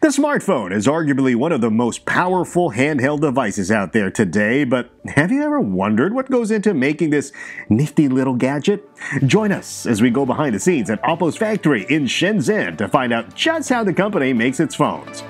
The smartphone is arguably one of the most powerful handheld devices out there today, but have you ever wondered what goes into making this nifty little gadget? Join us as we go behind the scenes at Oppo's factory in Shenzhen to find out just how the company makes its phones.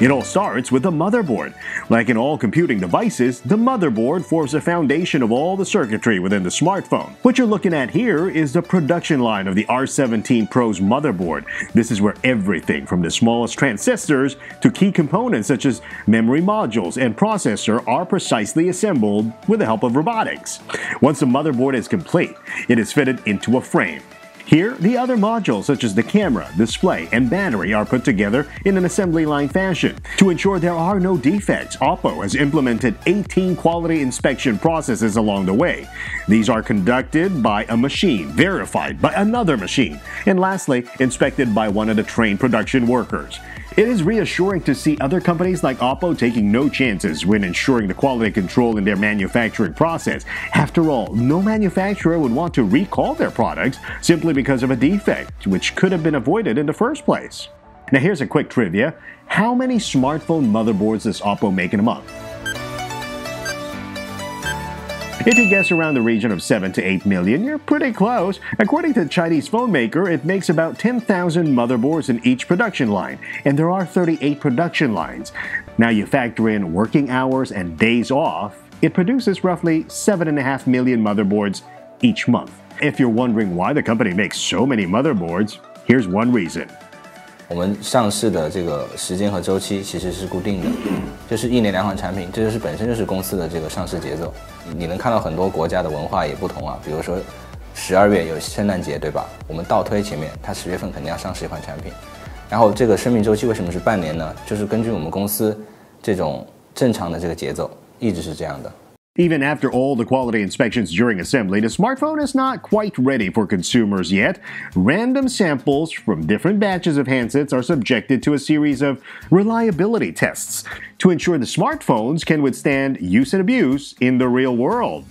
It all starts with the motherboard. Like in all computing devices, the motherboard forms the foundation of all the circuitry within the smartphone. What you're looking at here is the production line of the R17 Pro's motherboard. This is where everything from the smallest transistors to key components such as memory modules and processor are precisely assembled with the help of robotics. Once the motherboard is complete, it is fitted into a frame. Here, the other modules such as the camera, display, and battery are put together in an assembly line fashion. To ensure there are no defects, Oppo has implemented 18 quality inspection processes along the way. These are conducted by a machine, verified by another machine, and lastly, inspected by one of the trained production workers. It is reassuring to see other companies like Oppo taking no chances when ensuring the quality control in their manufacturing process. After all, no manufacturer would want to recall their products simply because of a defect, which could have been avoided in the first place. Now here's a quick trivia. How many smartphone motherboards does Oppo make in a month? If you guess around the region of 7 to 8 million, you're pretty close. According to the Chinese phone maker, it makes about 10,000 motherboards in each production line, and there are 38 production lines. Now you factor in working hours and days off, it produces roughly 7.5 million motherboards each month. If you're wondering why the company makes so many motherboards, here's one reason. 我们上市的这个时间和周期其实是固定的，就是1年2款产品，这就是本身就是公司的这个上市节奏。你能看到很多国家的文化也不同啊，比如说12月有圣诞节，对吧？我们倒推前面，它10月份肯定要上市一款产品。然后这个生命周期为什么是半年呢？就是根据我们公司这种正常的这个节奏，一直是这样的。 Even after all the quality inspections during assembly, the smartphone is not quite ready for consumers yet. Random samples from different batches of handsets are subjected to a series of reliability tests to ensure the smartphones can withstand use and abuse in the real world.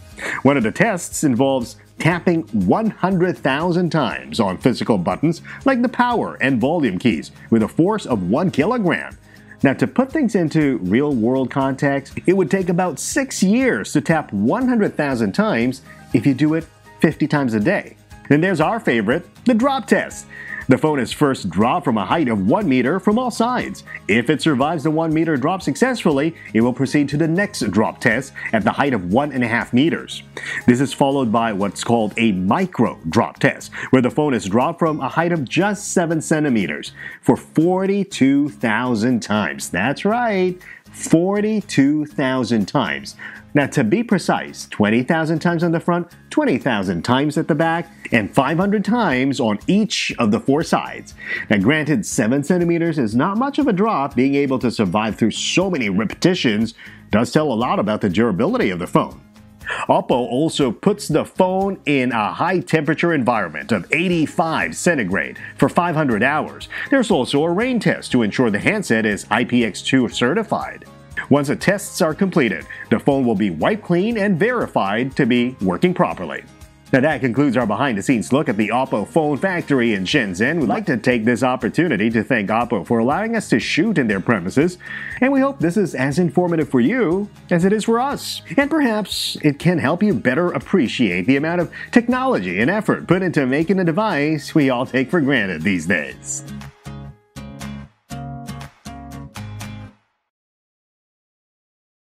One of the tests involves tapping 100,000 times on physical buttons like the power and volume keys with a force of 1 kilogram. Now, to put things into real-world context, it would take about 6 years to tap 100,000 times if you do it 50 times a day. Then there's our favorite, the drop test. The phone is first dropped from a height of 1 meter from all sides. If it survives the 1 meter drop successfully, it will proceed to the next drop test at the height of 1.5 meters. This is followed by what's called a micro drop test, where the phone is dropped from a height of just 7 centimeters for 42,000 times. That's right, 42,000 times. Now, to be precise, 20,000 times on the front, 20,000 times at the back, and 500 times on each of the 4 sides. Now, granted, 7 centimeters is not much of a drop. Being able to survive through so many repetitions does tell a lot about the durability of the phone. Oppo also puts the phone in a high-temperature environment of 85 centigrade for 500 hours. There's also a rain test to ensure the handset is IPX2 certified. Once the tests are completed, the phone will be wiped clean and verified to be working properly. Now that concludes our behind-the-scenes look at the Oppo phone factory in Shenzhen. We'd like to take this opportunity to thank Oppo for allowing us to shoot in their premises, and we hope this is as informative for you as it is for us. And perhaps it can help you better appreciate the amount of technology and effort put into making a device we all take for granted these days.